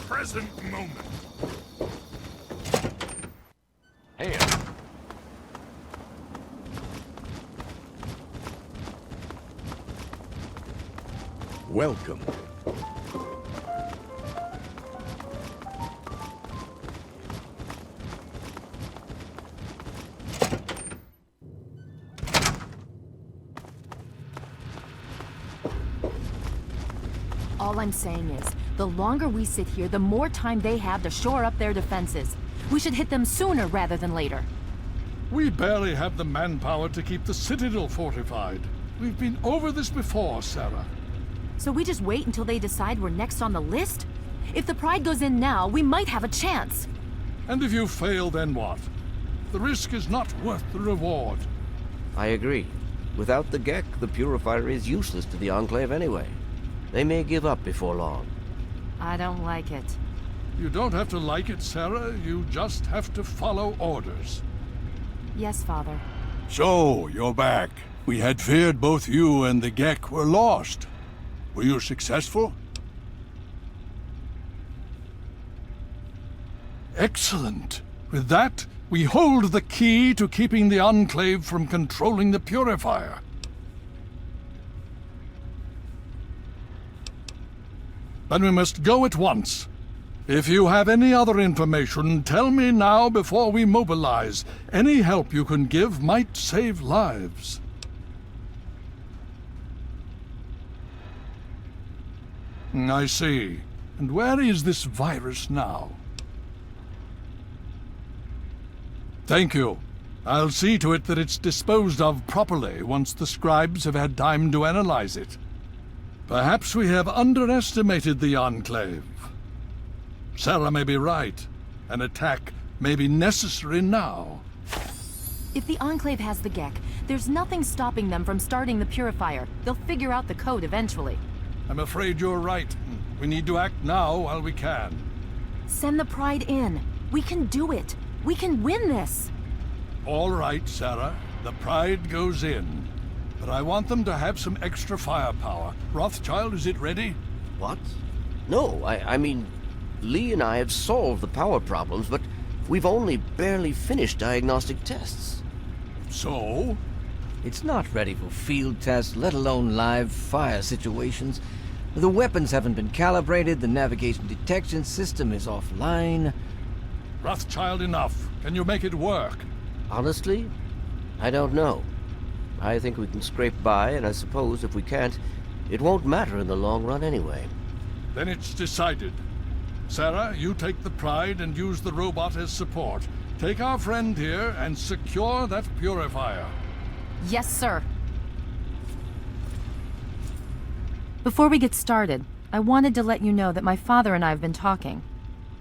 present moment. Hey. Welcome. All I'm saying is, the longer we sit here, the more time they have to shore up their defenses. We should hit them sooner rather than later. We barely have the manpower to keep the Citadel fortified. We've been over this before, Sarah. So we just wait until they decide we're next on the list? If the Pride goes in now, we might have a chance. And if you fail, then what? The risk is not worth the reward. I agree. Without the Gek, the Purifier is useless to the Enclave anyway. They may give up before long. I don't like it. You don't have to like it, Sarah. You just have to follow orders. Yes, Father. So, you're back. We had feared both you and the Gek were lost. Were you successful? Excellent. With that, we hold the key to keeping the Enclave from controlling the Purifier. Then we must go at once. If you have any other information, tell me now before we mobilize. Any help you can give might save lives. I see. And where is this virus now? Thank you. I'll see to it that it's disposed of properly once the scribes have had time to analyze it. Perhaps we have underestimated the Enclave. Sarah may be right. An attack may be necessary now. If the Enclave has the Gek, there's nothing stopping them from starting the Purifier. They'll figure out the code eventually. I'm afraid you're right. We need to act now while we can. Send the Pride in. We can do it. We can win this. All right, Sarah. The Pride goes in. But I want them to have some extra firepower. Rothschild, is it ready? What? No, I mean, Lee and I have solved the power problems, but we've only barely finished diagnostic tests. So? It's not ready for field tests, let alone live fire situations. The weapons haven't been calibrated, the navigation detection system is offline. Rothschild, enough. Can you make it work? Honestly, I don't know. I think we can scrape by, and I suppose if we can't, it won't matter in the long run anyway. Then it's decided. Sarah, you take the Pride and use the robot as support. Take our friend here and secure that Purifier. Yes, sir. Before we get started, I wanted to let you know that my father and I have been talking.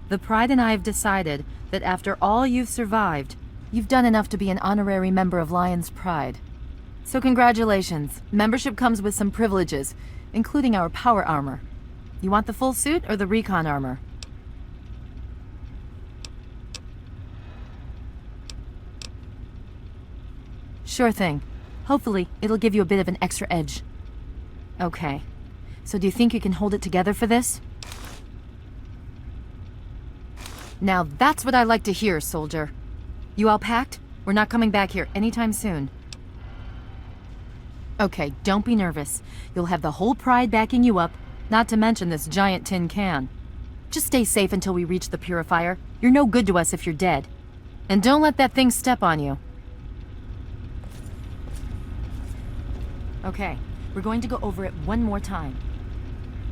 The Pride and I have decided that after all you've survived, you've done enough to be an honorary member of Lion's Pride. So congratulations. Membership comes with some privileges, including our power armor. You want the full suit or the recon armor? Sure thing. Hopefully, it'll give you a bit of an extra edge. Okay. So do you think you can hold it together for this? Now that's what I like to hear, soldier. You all packed? We're not coming back here anytime soon. Okay, don't be nervous. You'll have the whole Pride backing you up, not to mention this giant tin can. Just stay safe until we reach the Purifier. You're no good to us if you're dead. And don't let that thing step on you. Okay, we're going to go over it one more time.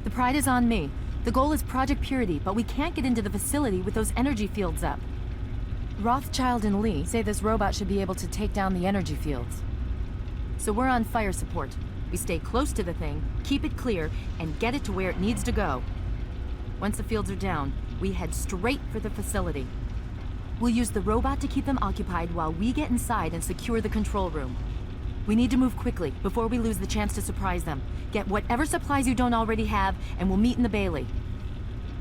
The Pride is on me. The goal is Project Purity, but we can't get into the facility with those energy fields up. Rothschild and Lee say this robot should be able to take down the energy fields. So we're on fire support. We stay close to the thing, keep it clear, and get it to where it needs to go. Once the fields are down, we head straight for the facility. We'll use the robot to keep them occupied while we get inside and secure the control room. We need to move quickly before we lose the chance to surprise them. Get whatever supplies you don't already have, and we'll meet in the Bailey.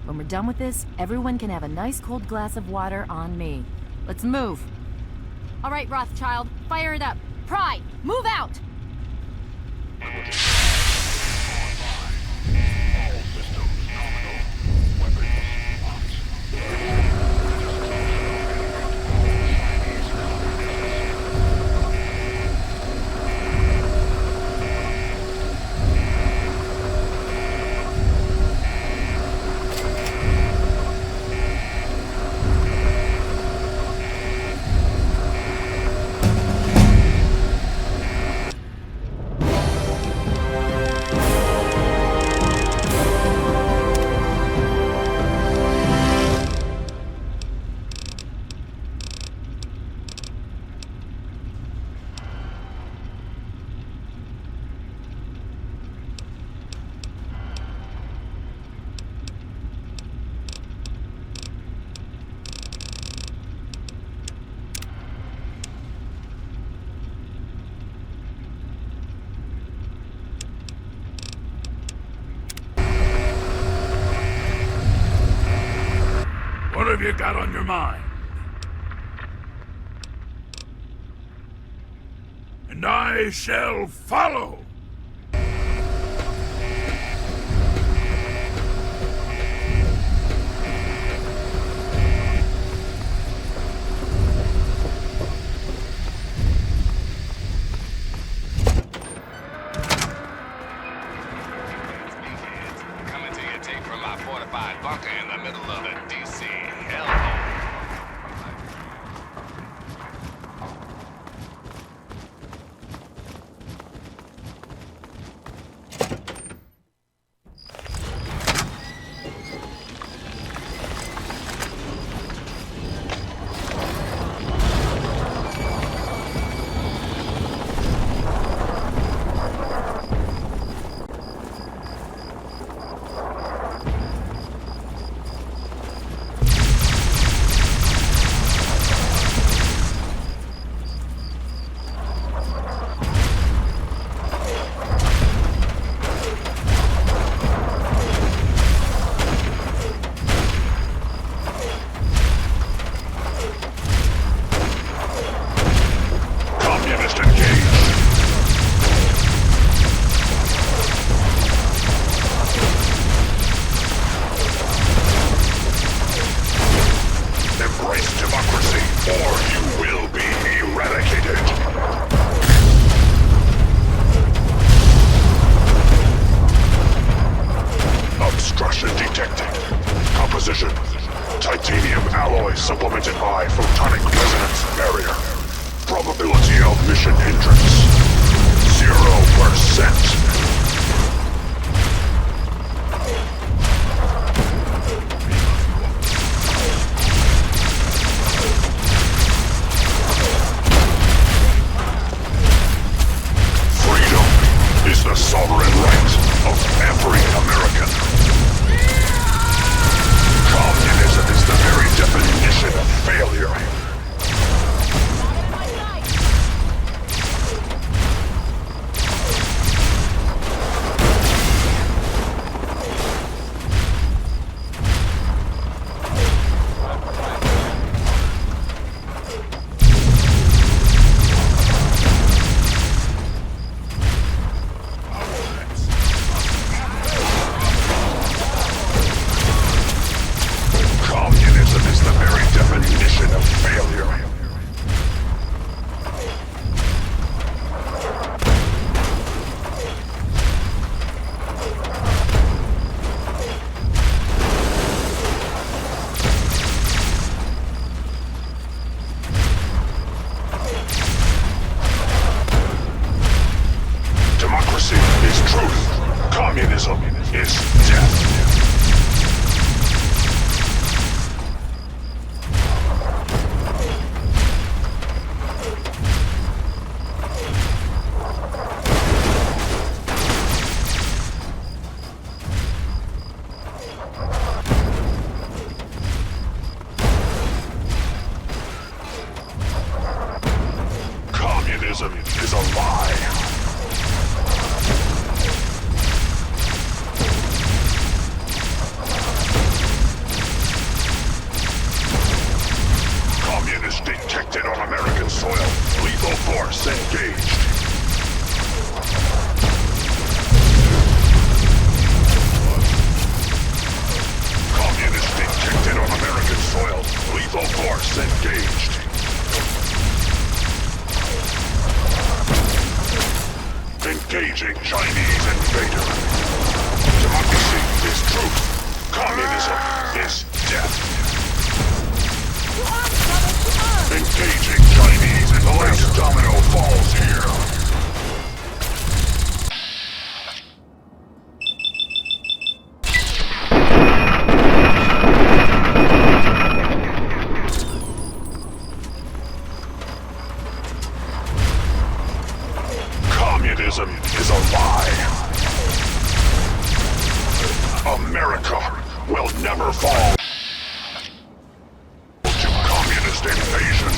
When we're done with this, everyone can have a nice cold glass of water on me. Let's move. All right, Rothschild, fire it up. Pride, move out! All systems nominal. Weapons you got on your mind? And I shall follow. Coming to you tape from my fortified bunker in the middle of the DC hellhole. Titanium alloy supplemented by photonic resonance barrier. Probability of mission hindrance 0%. Freedom is the sovereign right of every American. Communism is the very definition of failure. Communism is the very definition of failure. Democracy is truth. Communism is death. Communism is a lie. Communist detected on American soil. Lethal force engaged. Communist detected on American soil. Lethal force engaged. Engaging Chinese invader. Democracy is truth. Communism is death. Engaging Chinese and the last domino falls here. Communism is a lie. America will never fall to communist invasion.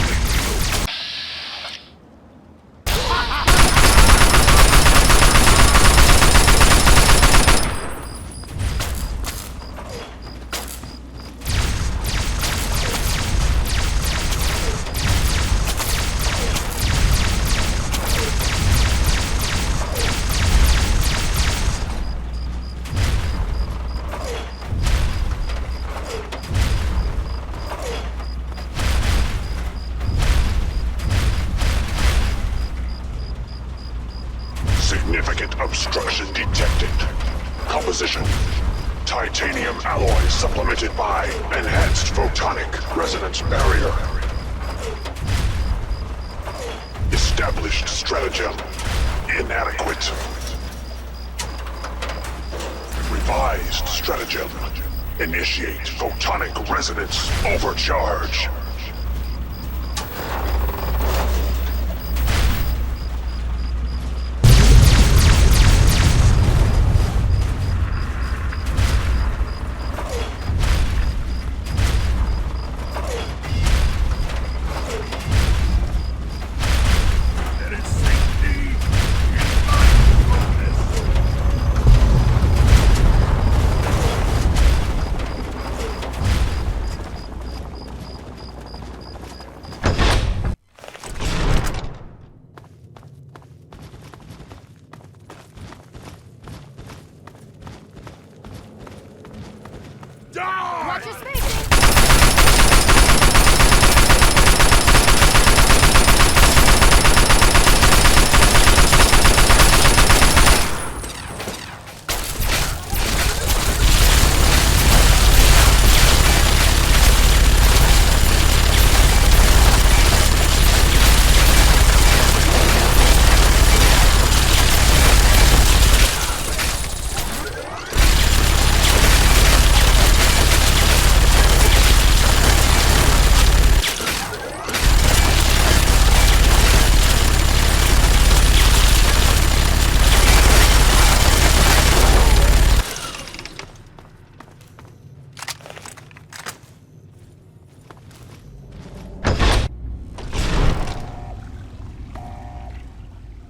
obstruction detected. Composition. Titanium alloy supplemented by enhanced photonic resonance barrier. Established stratagem. Inadequate. Revised stratagem. Initiate photonic resonance overcharge. Watch your spacing!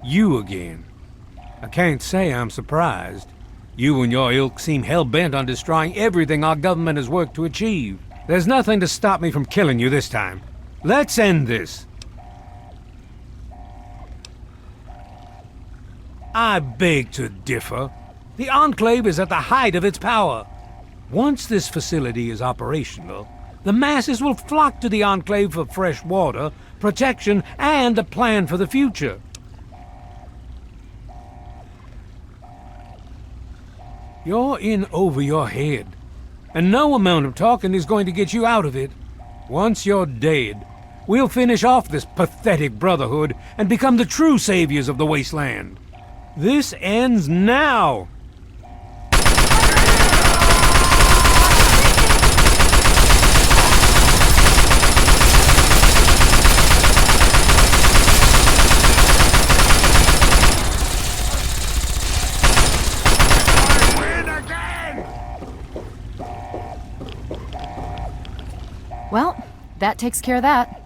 You again. I can't say I'm surprised. You and your ilk seem hell-bent on destroying everything our government has worked to achieve. There's nothing to stop me from killing you this time. Let's end this. I beg to differ. The Enclave is at the height of its power. Once this facility is operational, the masses will flock to the Enclave for fresh water, protection, and a plan for the future. You're in over your head, and no amount of talking is going to get you out of it. Once you're dead, we'll finish off this pathetic brotherhood and become the true saviors of the wasteland. This ends now! Well, that takes care of that.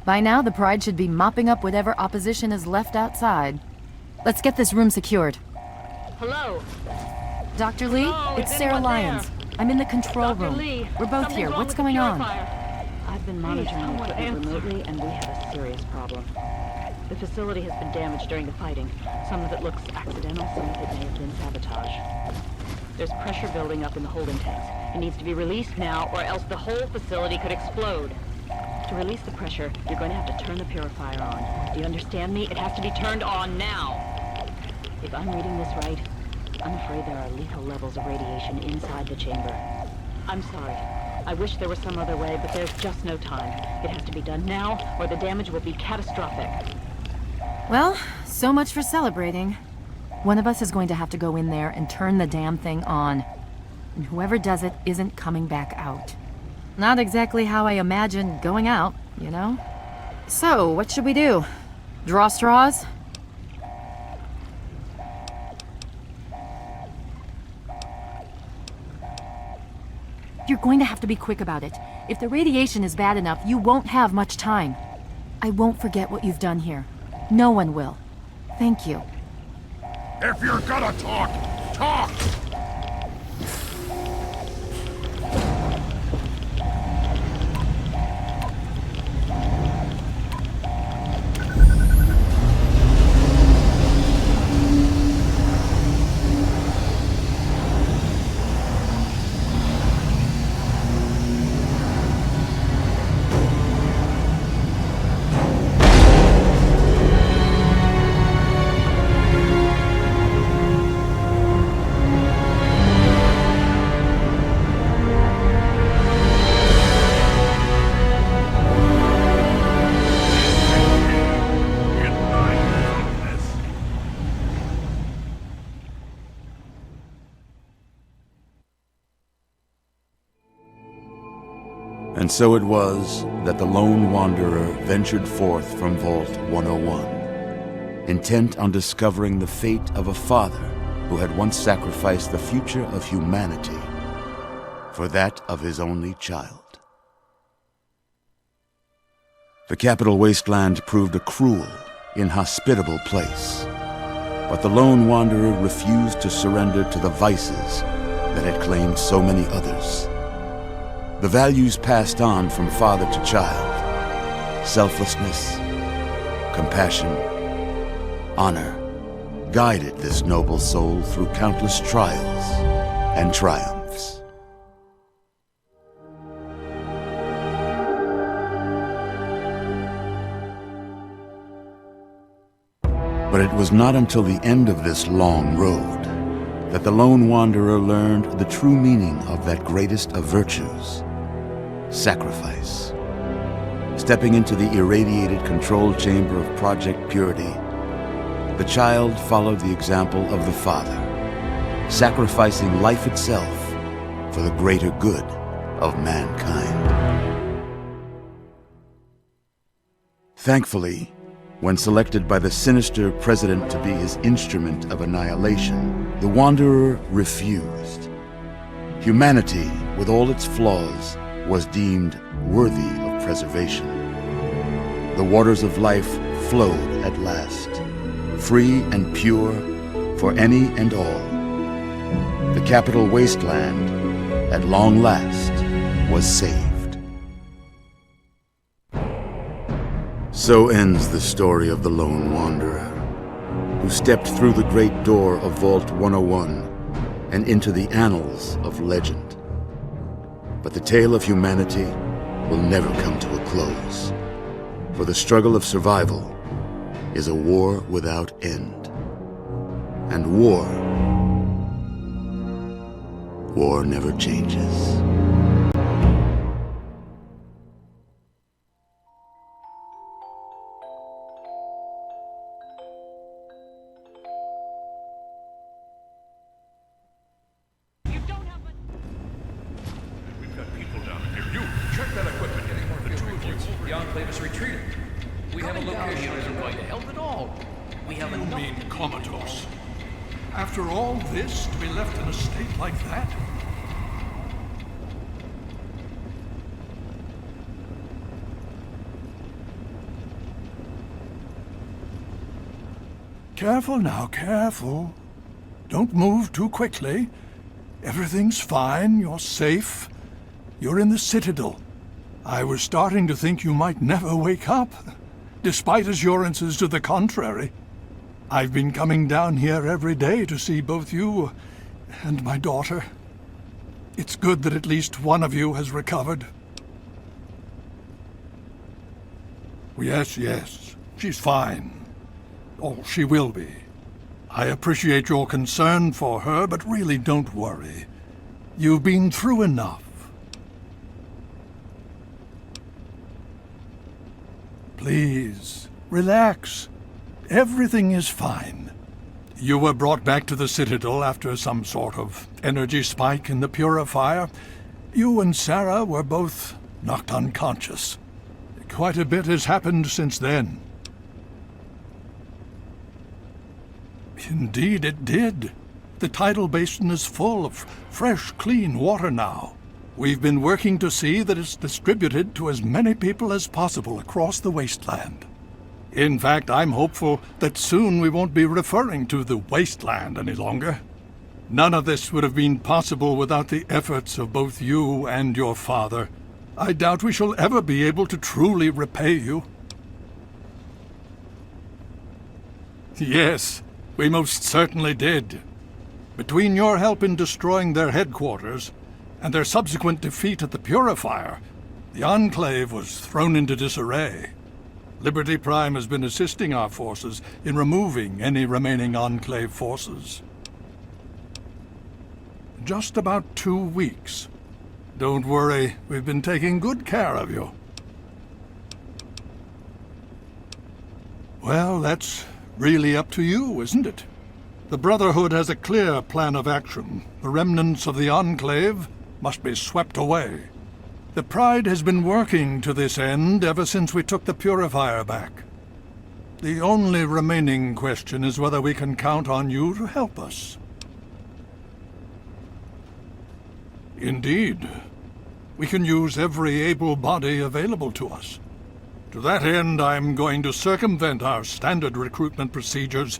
By now, the Pride should be mopping up whatever opposition is left outside. Let's get this room secured. Hello? Dr. Lee, Hello, it's is Sarah anyone Lyons. there? I'm in the control Dr. room. Lee, We're both something's here. wrong What's with the going on? purifier. I've been monitoring the someone equipment answer. remotely, and we have a serious problem. The facility has been damaged during the fighting. Some of it looks accidental, some of it may have been sabotage. There's pressure building up in the holding tanks. It needs to be released now, or else the whole facility could explode. To release the pressure, you're going to have to turn the purifier on. Do you understand me? It has to be turned on now. If I'm reading this right, I'm afraid there are lethal levels of radiation inside the chamber. I'm sorry. I wish there was some other way, but there's just no time. It has to be done now, or the damage will be catastrophic. Well, so much for celebrating. One of us is going to have to go in there and turn the damn thing on. And whoever does it isn't coming back out. Not exactly how I imagined going out, you know? So, what should we do? Draw straws? You're going to have to be quick about it. If the radiation is bad enough, you won't have much time. I won't forget what you've done here. No one will. Thank you. If you're gonna talk, talk! And so it was that the lone wanderer ventured forth from Vault 101, intent on discovering the fate of a father who had once sacrificed the future of humanity for that of his only child. The capital wasteland proved a cruel, inhospitable place, but the lone wanderer refused to surrender to the vices that had claimed so many others. The values passed on from father to child, selflessness, compassion, honor, guided this noble soul through countless trials and triumphs. But it was not until the end of this long road that the lone wanderer learned the true meaning of that greatest of virtues, sacrifice. Stepping into the irradiated control chamber of Project Purity, the child followed the example of the father, sacrificing life itself for the greater good of mankind. Thankfully, when selected by the sinister president to be his instrument of annihilation, the Wanderer refused. Humanity, with all its flaws, was deemed worthy of preservation. The waters of life flowed at last, free and pure for any and all. The capital wasteland, at long last, was saved. So ends the story of the lone wanderer, who stepped through the great door of Vault 101 and into the annals of legend. But the tale of humanity will never come to a close, for the struggle of survival is a war without end. And war never changes. The Enclave is retreating. We have a location isn't going to help at all. We have enough. You mean comatose? After all this, to be left in a state like that? Careful now, careful. Don't move too quickly. Everything's fine, you're safe. You're in the Citadel. I was starting to think you might never wake up, despite assurances to the contrary. I've been coming down here every day to see both you and my daughter. It's good that at least one of you has recovered. Yes, she's fine. Oh, she will be. I appreciate your concern for her, but really don't worry. You've been through enough. Please, relax. Everything is fine. You were brought back to the Citadel after some sort of energy spike in the purifier. You and Sarah were both knocked unconscious. Quite a bit has happened since then. Indeed it did. The tidal basin is full of fresh, clean water now. We've been working to see that it's distributed to as many people as possible across the wasteland. In fact, I'm hopeful that soon we won't be referring to the wasteland any longer. None of this would have been possible without the efforts of both you and your father. I doubt we shall ever be able to truly repay you. Yes, we most certainly did. Between your help in destroying their headquarters and their subsequent defeat at the Purifier, the Enclave was thrown into disarray. Liberty Prime has been assisting our forces in removing any remaining Enclave forces. Just about 2 weeks. Don't worry, we've been taking good care of you. Well, that's really up to you, isn't it? The Brotherhood has a clear plan of action. The remnants of the Enclave must be swept away. The Pride has been working to this end ever since we took the Purifier back. The only remaining question is whether we can count on you to help us. Indeed. We can use every able body available to us. To that end, I'm going to circumvent our standard recruitment procedures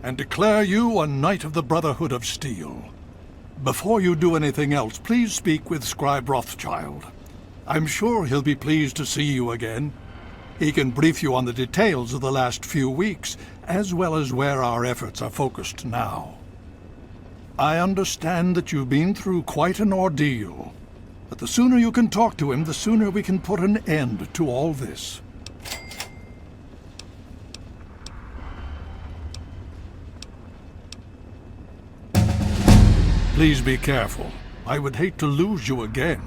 and declare you a Knight of the Brotherhood of Steel. Before you do anything else, please speak with Scribe Rothschild. I'm sure he'll be pleased to see you again. He can brief you on the details of the last few weeks, as well as where our efforts are focused now. I understand that you've been through quite an ordeal, but the sooner you can talk to him, the sooner we can put an end to all this. Please be careful. I would hate to lose you again.